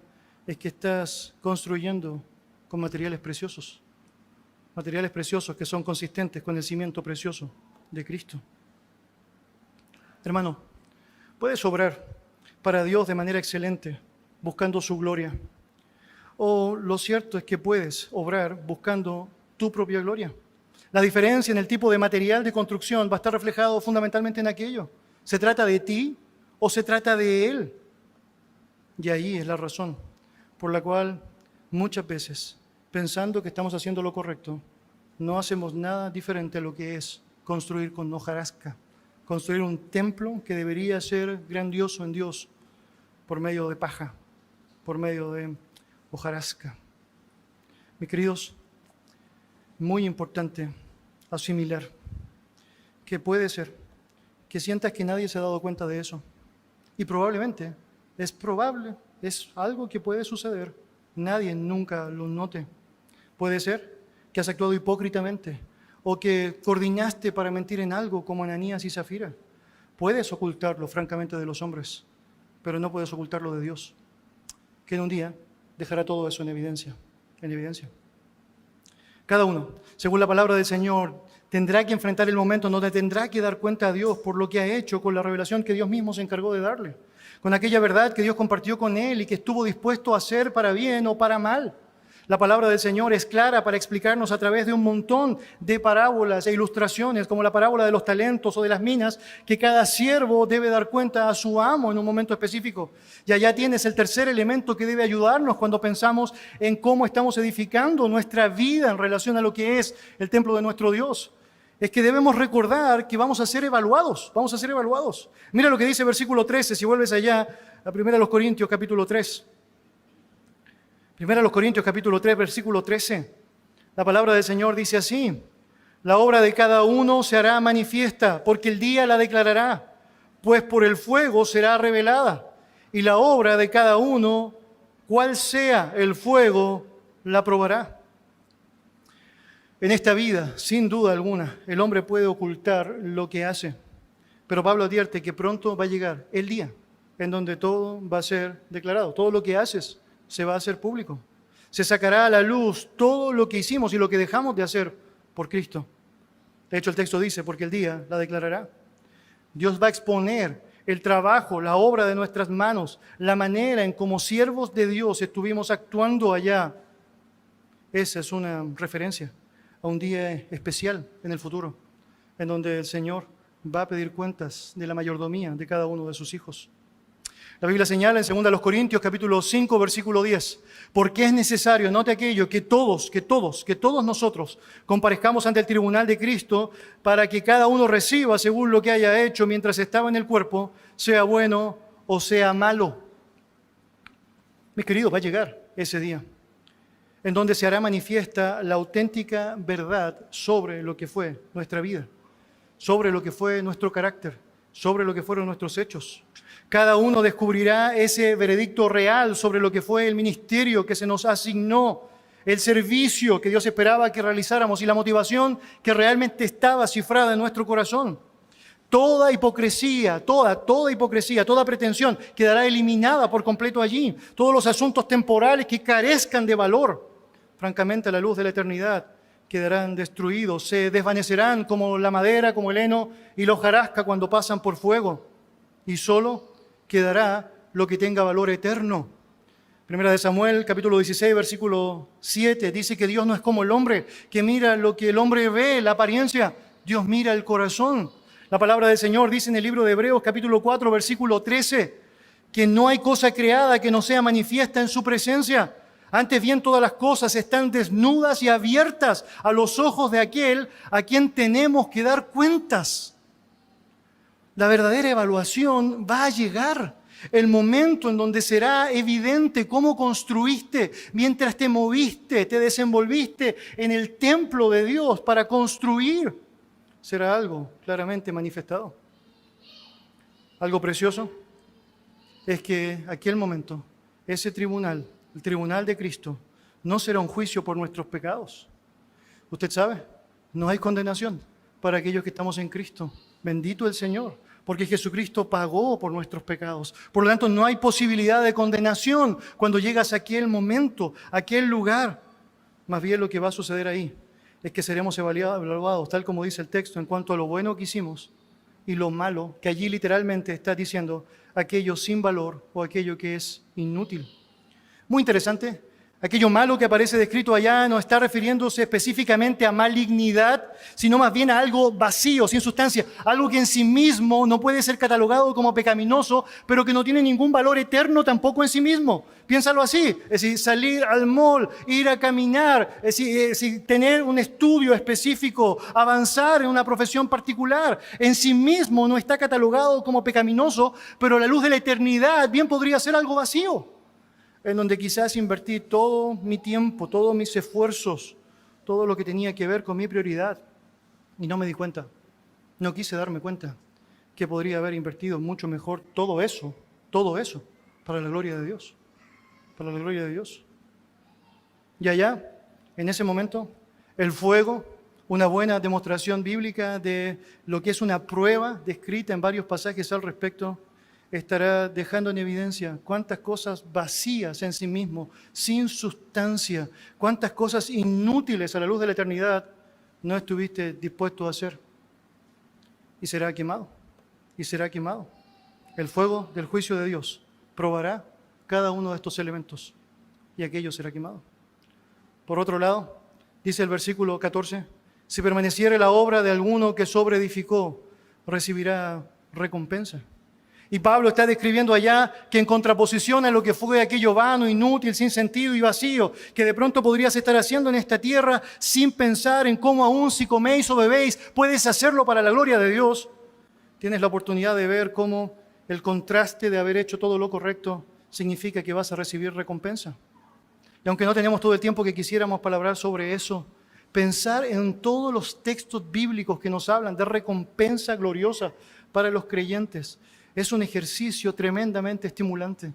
es que estás construyendo con materiales preciosos que son consistentes con el cimiento precioso de Cristo. Hermano, puedes obrar para Dios de manera excelente, buscando su gloria. O lo cierto es que puedes obrar buscando tu propia gloria. La diferencia en el tipo de material de construcción va a estar reflejado fundamentalmente en aquello. ¿Se trata de ti o se trata de Él? Y ahí es la razón por la cual muchas veces, pensando que estamos haciendo lo correcto, no hacemos nada diferente a lo que es construir con hojarasca, construir un templo que debería ser grandioso en Dios por medio de paja, por medio de hojarasca. Mis queridos, muy importante asimilar que puede ser que sientas que nadie se ha dado cuenta de eso. Y probablemente, es probable, es algo que puede suceder. Nadie nunca lo note. Puede ser que has actuado hipócritamente o que coordinaste para mentir en algo como Ananías y Zafira. Puedes ocultarlo francamente de los hombres, pero no puedes ocultarlo de Dios, que en un día dejará todo eso en evidencia. Cada uno, según la palabra del Señor, tendrá que enfrentar el momento donde tendrá que dar cuenta a Dios por lo que ha hecho con la revelación que Dios mismo se encargó de darle, con aquella verdad que Dios compartió con él y que estuvo dispuesto a hacer para bien o para mal. La palabra del Señor es clara para explicarnos a través de un montón de parábolas e ilustraciones, como la parábola de los talentos o de las minas, que cada siervo debe dar cuenta a su amo en un momento específico. Y allá tienes el tercer elemento que debe ayudarnos cuando pensamos en cómo estamos edificando nuestra vida en relación a lo que es el templo de nuestro Dios. Es que debemos recordar que vamos a ser evaluados. Mira lo que dice versículo 13, si vuelves allá a 1 Corintios capítulo 3. 1 Corintios capítulo 3, versículo 13. La palabra del Señor dice así: la obra de cada uno se hará manifiesta, porque el día la declarará, pues por el fuego será revelada. Y la obra de cada uno, cual sea el fuego, la probará. En esta vida, sin duda alguna, el hombre puede ocultar lo que hace. Pero Pablo advierte que pronto va a llegar el día en donde todo va a ser declarado. Todo lo que haces se va a hacer público. Se sacará a la luz todo lo que hicimos y lo que dejamos de hacer por Cristo. De hecho, el texto dice, porque el día la declarará. Dios va a exponer el trabajo, la obra de nuestras manos, la manera en como siervos de Dios estuvimos actuando allá. Esa es una referencia a un día especial en el futuro, en donde el Señor va a pedir cuentas de la mayordomía de cada uno de sus hijos. La Biblia señala en 2 Corintios capítulo 5, versículo 10, porque es necesario, note aquello, que todos nosotros comparezcamos ante el tribunal de Cristo para que cada uno reciba según lo que haya hecho mientras estaba en el cuerpo, sea bueno o sea malo. Mis queridos, va a llegar ese día en donde se hará manifiesta la auténtica verdad sobre lo que fue nuestra vida, sobre lo que fue nuestro carácter, sobre lo que fueron nuestros hechos. Cada uno descubrirá ese veredicto real sobre lo que fue el ministerio que se nos asignó, el servicio que Dios esperaba que realizáramos y la motivación que realmente estaba cifrada en nuestro corazón. Toda hipocresía, toda pretensión quedará eliminada por completo allí. Todos los asuntos temporales que carezcan de valor, francamente a la luz de la eternidad, quedarán destruidos, se desvanecerán como la madera, como el heno y la hojarasca cuando pasan por fuego. Y solo quedará lo que tenga valor eterno. Primera de Samuel, capítulo 16, versículo 7, dice que Dios no es como el hombre, que mira lo que el hombre ve, la apariencia. Dios mira el corazón. La palabra del Señor dice en el libro de Hebreos, capítulo 4, versículo 13, que no hay cosa creada que no sea manifiesta en su presencia. Antes bien, todas las cosas están desnudas y abiertas a los ojos de aquel a quien tenemos que dar cuentas. La verdadera evaluación va a llegar, el momento en donde será evidente cómo construiste mientras te moviste, te desenvolviste en el templo de Dios para construir. Será algo claramente manifestado. Algo precioso es que aquel momento, ese tribunal, el tribunal de Cristo, no será un juicio por nuestros pecados. Usted sabe, no hay condenación para aquellos que estamos en Cristo. Bendito el Señor. porque Jesucristo pagó por nuestros pecados. Por lo tanto, no hay posibilidad de condenación cuando llegas a aquel momento, a aquel lugar. Más bien lo que va a suceder ahí es que seremos evaluados, tal como dice el texto, en cuanto a lo bueno que hicimos y lo malo, que allí literalmente está diciendo aquello sin valor o aquello que es inútil. Muy interesante. Aquello malo que aparece descrito allá no está refiriéndose específicamente a malignidad, sino más bien a algo vacío, sin sustancia, algo que en sí mismo no puede ser catalogado como pecaminoso, pero que no tiene ningún valor eterno tampoco en sí mismo. Piénsalo así, es decir, salir al mall, ir a caminar, es decir, tener un estudio específico, avanzar en una profesión particular, en sí mismo no está catalogado como pecaminoso, pero a la luz de la eternidad bien podría ser algo vacío, en donde quizás invertí todo mi tiempo, todos mis esfuerzos, todo lo que tenía que ver con mi prioridad, y no me di cuenta, no quise darme cuenta que podría haber invertido mucho mejor todo eso, para la gloria de Dios, para la gloria de Dios. Y allá, en ese momento, el fuego, una buena demostración bíblica de lo que es una prueba descrita en varios pasajes al respecto, estará dejando en evidencia cuántas cosas vacías en sí mismo, sin sustancia, cuántas cosas inútiles a la luz de la eternidad no estuviste dispuesto a hacer. Y será quemado, y será quemado. El fuego del juicio de Dios probará cada uno de estos elementos y aquello será quemado. Por otro lado, dice el versículo 14, si permaneciere la obra de alguno que sobreedificó, recibirá recompensa. Y Pablo está describiendo allá que en contraposición a lo que fue aquello vano, inútil, sin sentido y vacío, que de pronto podrías estar haciendo en esta tierra sin pensar en cómo aún si coméis o bebéis puedes hacerlo para la gloria de Dios, tienes la oportunidad de ver cómo el contraste de haber hecho todo lo correcto significa que vas a recibir recompensa. Y aunque no tenemos todo el tiempo que quisiéramos para hablar sobre eso, pensar en todos los textos bíblicos que nos hablan de recompensa gloriosa para los creyentes es un ejercicio tremendamente estimulante.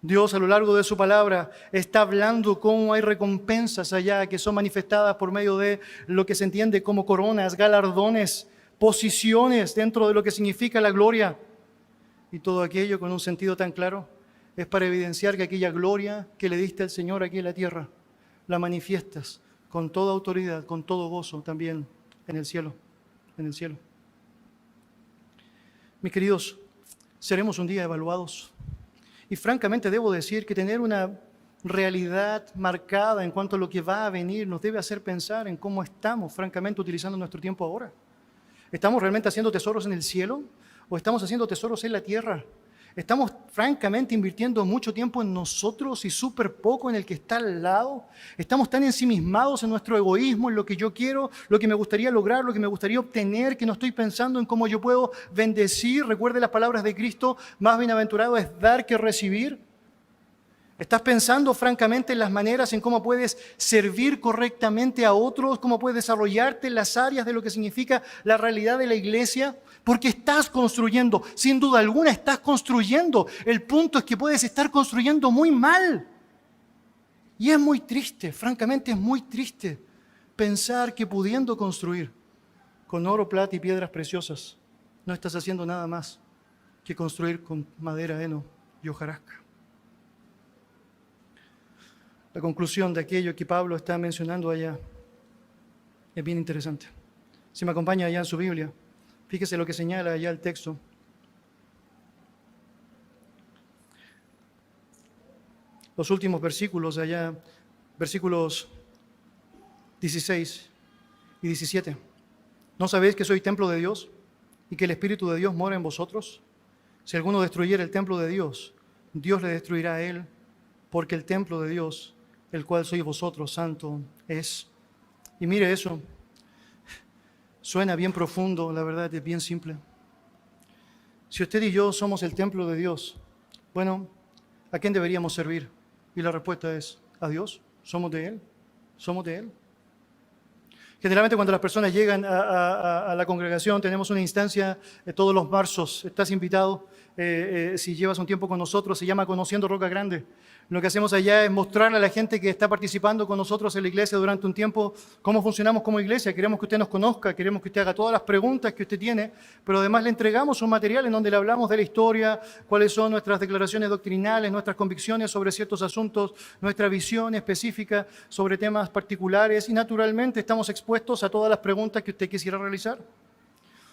Dios a lo largo de su palabra está hablando cómo hay recompensas allá que son manifestadas por medio de lo que se entiende como coronas, galardones, posiciones dentro de lo que significa la gloria. Y todo aquello con un sentido tan claro es para evidenciar que aquella gloria que le diste al Señor aquí en la tierra, la manifiestas con toda autoridad, con todo gozo también en el cielo, en el cielo. Mis queridos, seremos un día evaluados. Y francamente debo decir que tener una realidad marcada en cuanto a lo que va a venir nos debe hacer pensar en cómo estamos francamente utilizando nuestro tiempo ahora. ¿Estamos realmente haciendo tesoros en el cielo o estamos haciendo tesoros en la tierra? ¿Estamos francamente invirtiendo mucho tiempo en nosotros y súper poco en el que está al lado? ¿Estamos tan ensimismados en nuestro egoísmo, en lo que yo quiero, lo que me gustaría lograr, lo que me gustaría obtener, que no estoy pensando en cómo yo puedo bendecir? Recuerde las palabras de Cristo, más bienaventurado es dar que recibir. ¿Estás pensando francamente en las maneras en cómo puedes servir correctamente a otros, cómo puedes desarrollarte en las áreas de lo que significa la realidad de la iglesia? Porque estás construyendo, sin duda alguna estás construyendo. El punto es que puedes estar construyendo muy mal. Y es muy triste, francamente es muy triste pensar que pudiendo construir con oro, plata y piedras preciosas, no estás haciendo nada más que construir con madera, heno y hojarasca. La conclusión de aquello que Pablo está mencionando allá es bien interesante. Si me acompaña allá en su Biblia, fíjese lo que señala allá el texto. Los últimos versículos de allá, versículos 16 y 17. ¿No sabéis que soy templo de Dios y que el Espíritu de Dios mora en vosotros? Si alguno destruyera el templo de Dios, Dios le destruirá a él, porque el templo de Dios, el cual sois vosotros, santo es. Y mire eso, suena bien profundo, la verdad es bien simple. Si usted y yo somos el templo de Dios, bueno, ¿a quién deberíamos servir? Y la respuesta es, a Dios, somos de Él, somos de Él. Generalmente cuando las personas llegan a la congregación tenemos una instancia todos los marzos, estás invitado, si llevas un tiempo con nosotros, se llama Conociendo Roca Grande. Lo que hacemos allá es mostrarle a la gente que está participando con nosotros en la iglesia durante un tiempo cómo funcionamos como iglesia. Queremos que usted nos conozca, queremos que usted haga todas las preguntas que usted tiene, pero además le entregamos un material en donde le hablamos de la historia, cuáles son nuestras declaraciones doctrinales, nuestras convicciones sobre ciertos asuntos, nuestra visión específica sobre temas particulares y naturalmente estamos expuestos a todas las preguntas que usted quisiera realizar.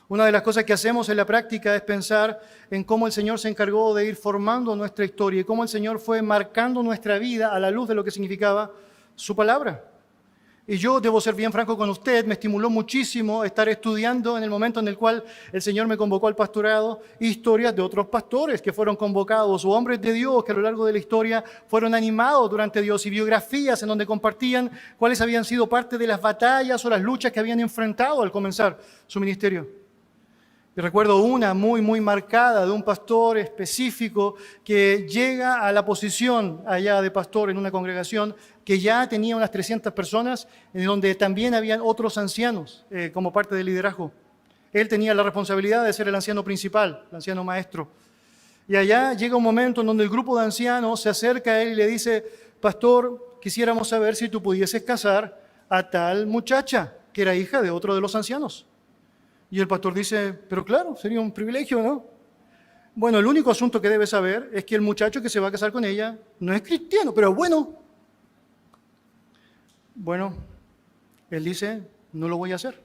Una de las cosas que hacemos en la práctica es pensar en cómo el Señor se encargó de ir formando nuestra historia y cómo el Señor fue marcando nuestra vida a la luz de lo que significaba su palabra. Y yo debo ser bien franco con usted, me estimuló muchísimo estar estudiando en el momento en el cual el Señor me convocó al pastorado historias de otros pastores que fueron convocados o hombres de Dios que a lo largo de la historia fueron animados durante Dios y biografías en donde compartían cuáles habían sido parte de las batallas o las luchas que habían enfrentado al comenzar su ministerio. Y recuerdo una muy marcada de un pastor específico que llega a la posición allá de pastor en una congregación que ya tenía unas 300 personas, en donde también habían otros ancianos como parte del liderazgo. Él tenía la responsabilidad de ser el anciano principal, el anciano maestro. Y allá llega un momento en donde el grupo de ancianos se acerca a él y le dice, pastor, quisiéramos saber si tú pudieses casar a tal muchacha, que era hija de otro de los ancianos. Y el pastor dice, pero claro, sería un privilegio, ¿no? Bueno, el único asunto que debe saber es que el muchacho que se va a casar con ella no es cristiano, pero bueno. Bueno, él dice, no lo voy a hacer.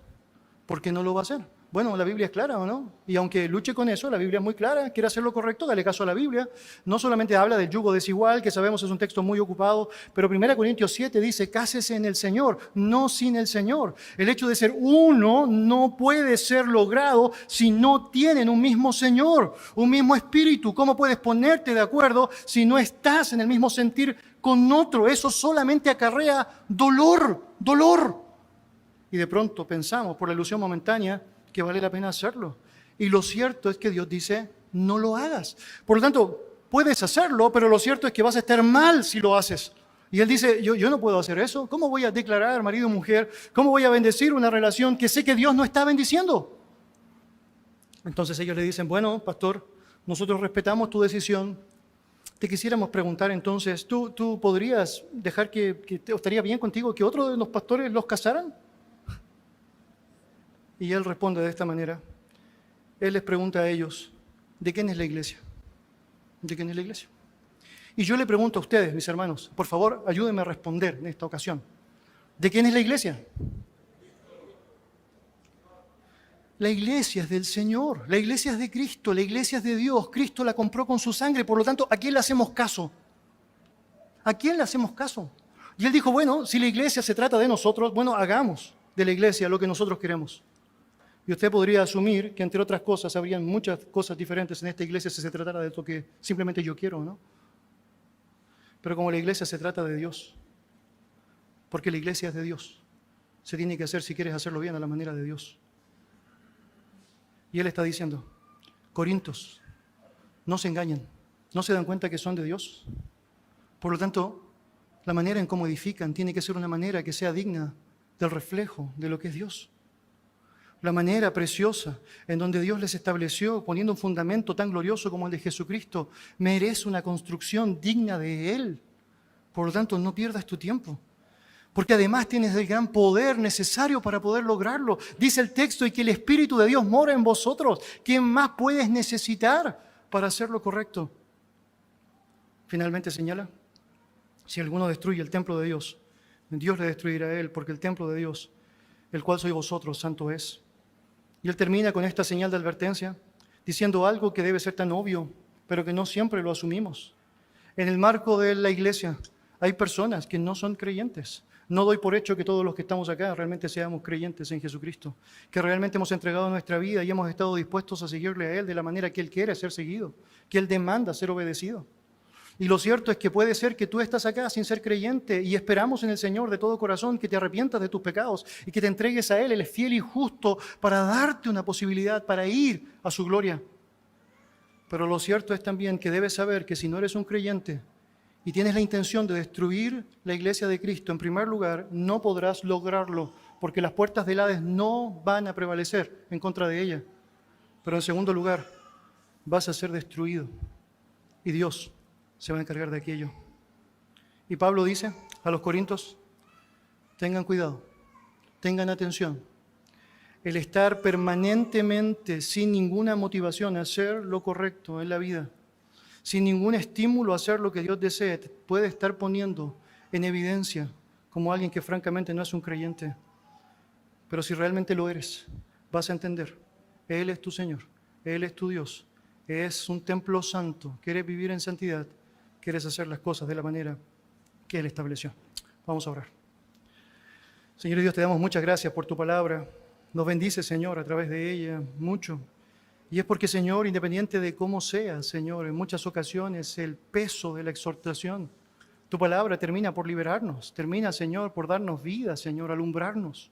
¿Por qué no lo va a hacer? Bueno, la Biblia es clara, ¿o no? Y aunque luche con eso, la Biblia es muy clara, quiere hacer lo correcto, dale caso a la Biblia. No solamente habla del yugo desigual, que sabemos es un texto muy ocupado, pero 1 Corintios 7 dice, cásese en el Señor, no sin el Señor. El hecho de ser uno no puede ser logrado si no tienen un mismo Señor, un mismo espíritu. ¿Cómo puedes ponerte de acuerdo si no estás en el mismo sentir con otro? Eso solamente acarrea dolor. Y de pronto pensamos, por la ilusión momentánea, que vale la pena hacerlo. Y lo cierto es que Dios dice, no lo hagas. Por lo tanto, puedes hacerlo, pero lo cierto es que vas a estar mal si lo haces. Y Él dice, yo no puedo hacer eso. ¿Cómo voy a declarar marido y mujer? ¿Cómo voy a bendecir una relación que sé que Dios no está bendiciendo? Entonces ellos le dicen, bueno, pastor, nosotros respetamos tu decisión. Te quisiéramos preguntar entonces, ¿tú podrías dejar que estaría bien contigo que otro de los pastores los casaran? Y él responde de esta manera. Él les pregunta a ellos, ¿de quién es la iglesia? ¿De quién es la iglesia? Y yo le pregunto a ustedes, mis hermanos, por favor, ayúdenme a responder en esta ocasión. ¿De quién es la iglesia? La iglesia es del Señor, la iglesia es de Cristo, la iglesia es de Dios. Cristo la compró con su sangre, por lo tanto, ¿a quién le hacemos caso? ¿A quién le hacemos caso? Y él dijo, bueno, si la iglesia se trata de nosotros, bueno, hagamos de la iglesia lo que nosotros queremos. Y usted podría asumir que, entre otras cosas, habrían muchas cosas diferentes en esta iglesia si se tratara de lo que simplemente yo quiero, ¿no? Pero como la iglesia se trata de Dios, porque la iglesia es de Dios, se tiene que hacer si quieres hacerlo bien a la manera de Dios. Y Él está diciendo, Corintios, no se engañen, no se dan cuenta que son de Dios. Por lo tanto, la manera en cómo edifican tiene que ser una manera que sea digna del reflejo de lo que es Dios. La manera preciosa en donde Dios les estableció, poniendo un fundamento tan glorioso como el de Jesucristo, merece una construcción digna de Él. Por lo tanto, no pierdas tu tiempo, porque además tienes el gran poder necesario para poder lograrlo. Dice el texto, y que el Espíritu de Dios mora en vosotros. ¿Qué más puedes necesitar para hacer lo correcto? Finalmente señala, si alguno destruye el templo de Dios, Dios le destruirá a él, porque el templo de Dios, el cual sois vosotros, santo es. Y él termina con esta señal de advertencia, diciendo algo que debe ser tan obvio, pero que no siempre lo asumimos. En el marco de la iglesia hay personas que no son creyentes. No doy por hecho que todos los que estamos acá realmente seamos creyentes en Jesucristo, que realmente hemos entregado nuestra vida y hemos estado dispuestos a seguirle a Él de la manera que Él quiere ser seguido, que Él demanda ser obedecido. Y lo cierto es que puede ser que tú estás acá sin ser creyente y esperamos en el Señor de todo corazón que te arrepientas de tus pecados y que te entregues a Él. Él es fiel y justo para darte una posibilidad para ir a su gloria. Pero lo cierto es también que debes saber que si no eres un creyente y tienes la intención de destruir la iglesia de Cristo, en primer lugar, no podrás lograrlo porque las puertas del Hades no van a prevalecer en contra de ella. Pero en segundo lugar, vas a ser destruido y Dios se va a encargar de aquello. Y Pablo dice a los corintios, tengan cuidado, tengan atención. El estar permanentemente sin ninguna motivación a hacer lo correcto en la vida, sin ningún estímulo a hacer lo que Dios desee, te puede estar poniendo en evidencia como alguien que francamente no es un creyente. Pero si realmente lo eres, vas a entender, Él es tu Señor, Él es tu Dios, es un templo santo, quieres vivir en santidad, quieres hacer las cosas de la manera que Él estableció. Vamos a orar. Señor Dios, te damos muchas gracias por tu palabra. Nos bendice, Señor, a través de ella mucho. Y es porque, Señor, independiente de cómo sea, Señor, en muchas ocasiones el peso de la exhortación, tu palabra termina por liberarnos, termina, Señor, por darnos vida, Señor, alumbrarnos.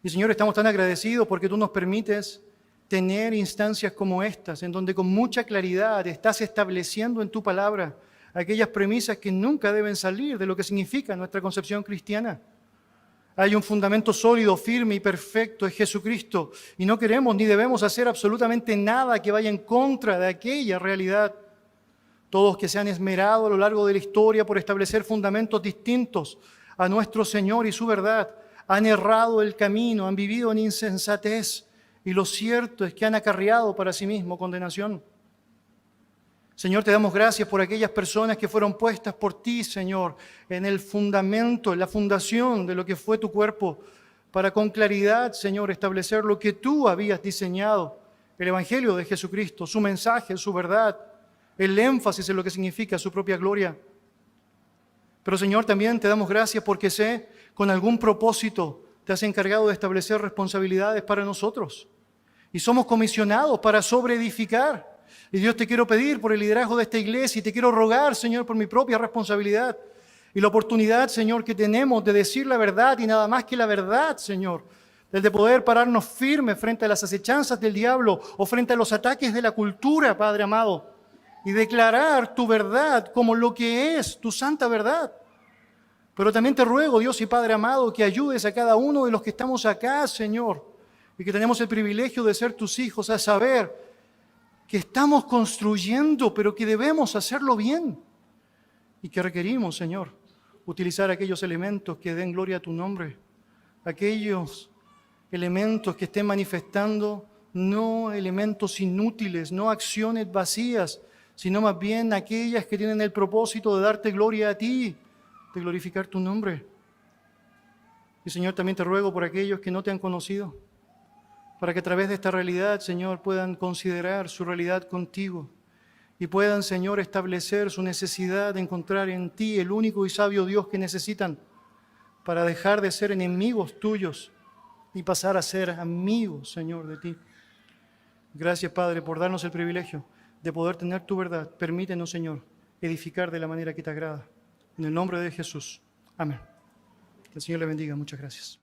Y, Señor, estamos tan agradecidos porque tú nos permites tener instancias como estas, en donde con mucha claridad estás estableciendo en tu palabra aquellas premisas que nunca deben salir de lo que significa nuestra concepción cristiana. Hay un fundamento sólido, firme y perfecto, es Jesucristo, y no queremos ni debemos hacer absolutamente nada que vaya en contra de aquella realidad. Todos que se han esmerado a lo largo de la historia por establecer fundamentos distintos a nuestro Señor y su verdad, han errado el camino, han vivido en insensatez, y lo cierto es que han acarreado para sí mismos condenación. Señor, te damos gracias por aquellas personas que fueron puestas por ti, Señor, en el fundamento, en la fundación de lo que fue tu cuerpo, para con claridad, Señor, establecer lo que tú habías diseñado, el Evangelio de Jesucristo, su mensaje, su verdad, el énfasis en lo que significa su propia gloria. Pero, Señor, también te damos gracias porque sé, con algún propósito, te has encargado de establecer responsabilidades para nosotros. Y somos comisionados para sobreedificar. Y Dios, te quiero pedir por el liderazgo de esta iglesia y te quiero rogar, Señor, por mi propia responsabilidad y la oportunidad, Señor, que tenemos de decir la verdad y nada más que la verdad, Señor, de poder pararnos firmes frente a las acechanzas del diablo o frente a los ataques de la cultura, Padre amado, y declarar tu verdad como lo que es, tu santa verdad. Pero también te ruego, Dios y Padre amado, que ayudes a cada uno de los que estamos acá, Señor, y que tenemos el privilegio de ser tus hijos, a saber que estamos construyendo, pero que debemos hacerlo bien y que requerimos, Señor, utilizar aquellos elementos que den gloria a tu nombre, aquellos elementos que estén manifestando no elementos inútiles, no acciones vacías, sino más bien aquellas que tienen el propósito de darte gloria a ti, de glorificar tu nombre. Y, Señor, también te ruego por aquellos que no te han conocido, para que a través de esta realidad, Señor, puedan considerar su realidad contigo y puedan, Señor, establecer su necesidad de encontrar en ti el único y sabio Dios que necesitan para dejar de ser enemigos tuyos y pasar a ser amigos, Señor, de ti. Gracias, Padre, por darnos el privilegio de poder tener tu verdad. Permítenos, Señor, edificar de la manera que te agrada. En el nombre de Jesús. Amén. Que el Señor le bendiga. Muchas gracias.